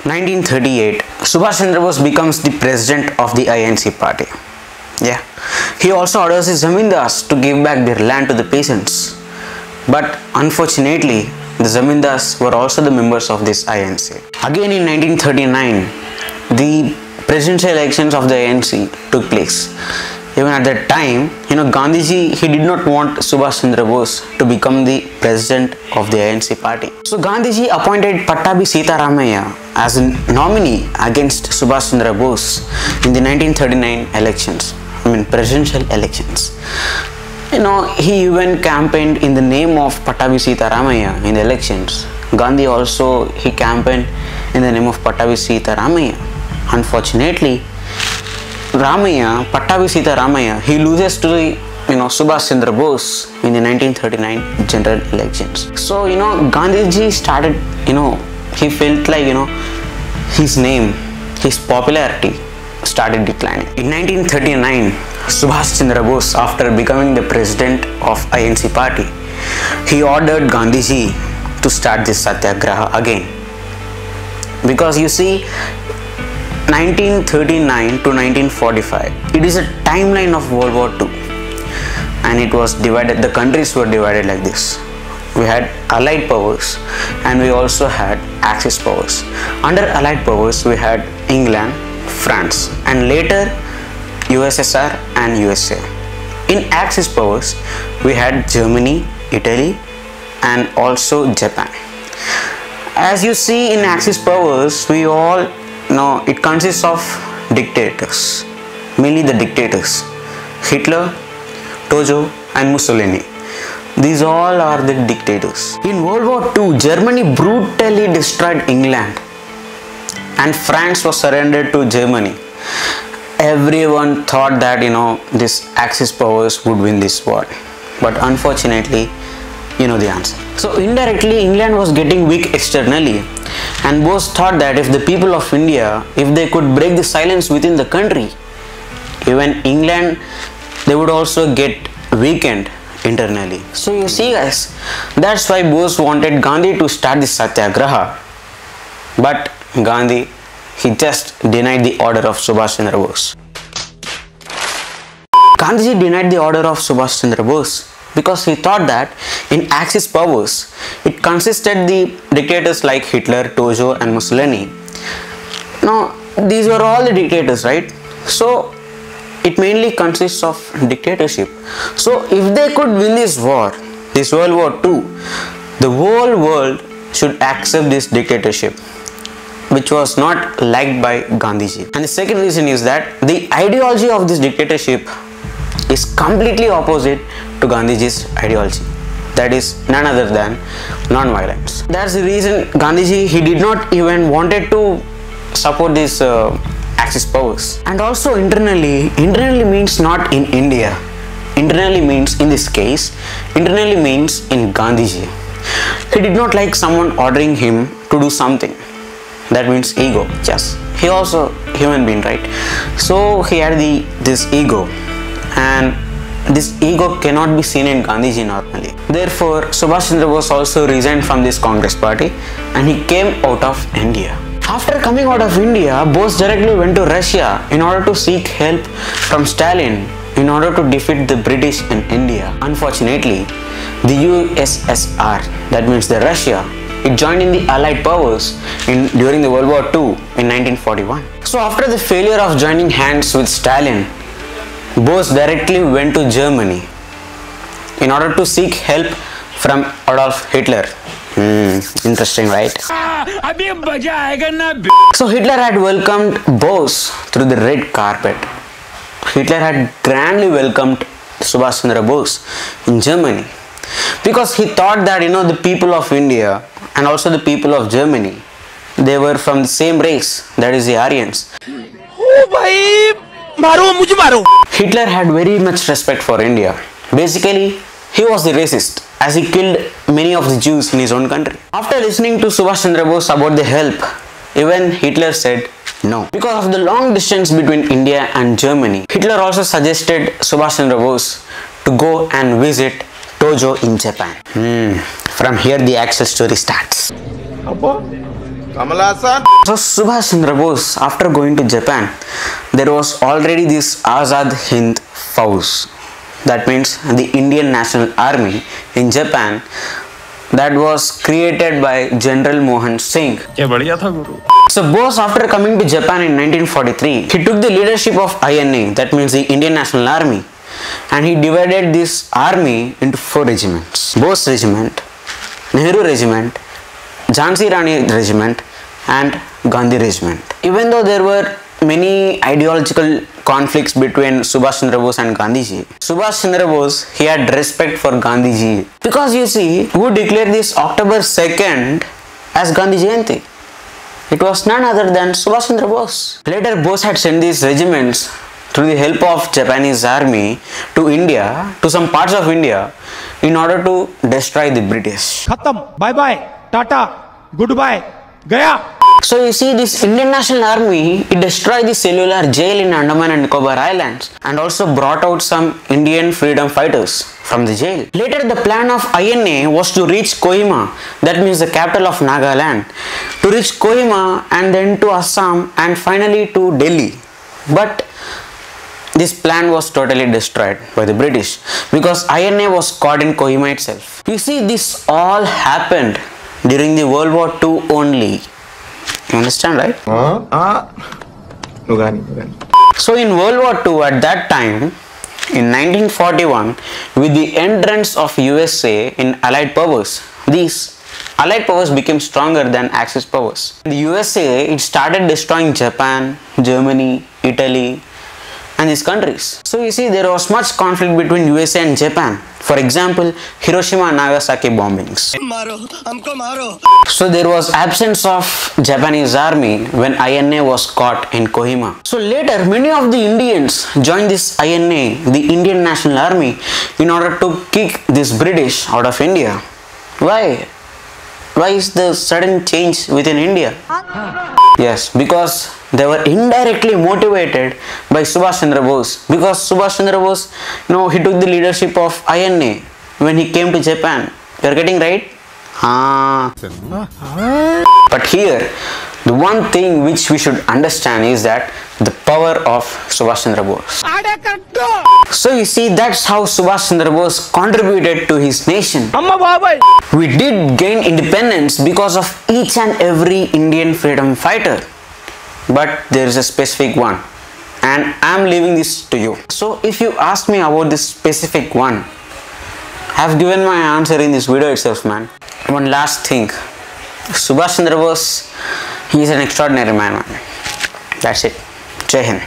1938, Subhash Chandra Bose becomes the president of the INC party. Yeah, he also orders his zamindars to give back their land to the peasants. But unfortunately, the zamindars were also the members of this INC. Again in 1939, the presidential elections of the INC took place. Even at that time, Gandhiji, he did not want Subhash Chandra Bose to become the president of the INC party. So Gandhiji appointed Pattabhi Sitaramaiah as a nominee against Subhash Chandra Bose in the 1939 elections, presidential elections. He even campaigned in the name of Pattabhi Sitaramaiah in the elections. Gandhi also, he campaigned in the name of Pattabhi Sitaramaiah. Unfortunately, Pattabhi Sitaramaiah, he loses to the Subhash Chandra Bose in the 1939 general elections. So Gandhiji started, he felt like his name, his popularity started declining. In 1939, Subhash Chandra Bose, after becoming the president of INC party, he ordered Gandhiji to start this satyagraha again. Because you see, 1939 to 1945, it is a timeline of World War II, and it was divided, the countries were divided like this. We had Allied powers and we also had Axis powers. Under Allied powers, we had England, France, and later USSR and USA. In Axis powers, we had Germany, Italy, and also Japan. As you see in Axis powers, we all know it consists of dictators, mainly the dictators, Hitler, Tojo, and Mussolini. These all are the dictators. In World War II, Germany brutally destroyed England and France was surrendered to Germany. Everyone thought that this Axis powers would win this war, but unfortunately, the answer. So indirectly, England was getting weak externally, and Bose thought that if the people of India, if they could break the silence within the country, even England, they would also get weakened internally. So you see guys, that's why Bose wanted Gandhi to start the satyagraha, but Gandhi, he just denied the order of Subhash Chandra Bose. Gandhiji denied the order of Subhash Chandra Bose because he thought that in Axis powers, it consisted the dictators like Hitler, Tojo, and Mussolini. Now, these were all the dictators, right? So, it mainly consists of dictatorship. So, if they could win this war, this World War II, the whole world should accept this dictatorship, which was not liked by Gandhiji. And the second reason is that the ideology of this dictatorship is completely opposite to Gandhiji's ideology. That is none other than non-violence. That's the reason Gandhiji, he did not even wanted to support this Axis powers. And also internally means not in India. Internally means, in this case, internally means in Gandhiji. He did not like someone ordering him to do something. That means ego. Yes, he also human being, right? So he had this ego, and this ego cannot be seen in Gandhiji normally. Therefore, Subhash Chandra Bose also resigned from this Congress party and he came out of India. After coming out of India, Bose directly went to Russia in order to seek help from Stalin in order to defeat the British in India. Unfortunately, the USSR, that means the Russia, it joined in the Allied powers during the World War II in 1941. So after the failure of joining hands with Stalin, Bose directly went to Germany in order to seek help from Adolf Hitler. Interesting, right? So Hitler had welcomed Bose through the red carpet. Hitler had grandly welcomed Subhash Chandra Bose in Germany because he thought that the people of India and also the people of Germany, they were from the same race, that is the Aryans. Hitler had very much respect for India. Basically, he was the racist as he killed many of the Jews in his own country. After listening to Subhash Chandra Bose about the help, even Hitler said no. Because of the long distance between India and Germany, Hitler also suggested Subhash Chandra Bose to go and visit Tojo in Japan. From here the actual story starts. So Subhash Chandra Bose, after going to Japan, there was already this Azad Hind Fauj. That means the Indian National Army in Japan, that was created by General Mohan Singh. So Bose, after coming to Japan in 1943, he took the leadership of INA, that means the Indian National Army, and he divided this army into 4 regiments. Bose Regiment, Nehru Regiment, Jhansi Rani Regiment and Gandhi Regiment. Even though there were many ideological conflicts between Subhash Chandra Bose and Gandhiji, Subhash Chandra Bose, he had respect for Gandhiji, because you see, who declared this October 2nd as Gandhi Jayanti? It was none other than Subhash Chandra Bose. Later, Bose had sent these regiments through the help of Japanese army to India, to some parts of India, in order to destroy the British. Khatam, bye bye, tata, goodbye, gaya. So you see, this Indian National Army, it destroyed the cellular jail in Andaman and Nicobar Islands and also brought out some Indian freedom fighters from the jail. Later, the plan of INA was to reach Kohima, that means the capital of Nagaland, to reach Kohima and then to Assam and finally to Delhi. But this plan was totally destroyed by the British because INA was caught in Kohima itself. You see, this all happened during the World War II only. You understand, right? So in World War II at that time, in 1941, with the entrance of USA in Allied powers, these Allied powers became stronger than Axis powers. The USA, it started destroying Japan, Germany, Italy and these countries. So you see, there was much conflict between USA and Japan. For example, Hiroshima and Nagasaki bombings. So there was absence of Japanese army when INA was caught in Kohima. So later, many of the Indians joined this INA, the Indian National Army, in order to kick this British out of India. Why? Why is the sudden change within India? Yes, because they were indirectly motivated by Subhash Chandra Bose. Because Subhash Chandra Bose, he took the leadership of INA when he came to Japan. You are getting right? But here, the one thing which we should understand is that the power of Subhash Chandra Bose. So you see, that's how Subhash Chandra Bose contributed to his nation. We did gain independence because of each and every Indian freedom fighter. But there is a specific one, and I am leaving this to you. So if you ask me about this specific one, I have given my answer in this video itself, man. One last thing, Subhash Chandra Bose, he is an extraordinary man. That's it. Jai Hind.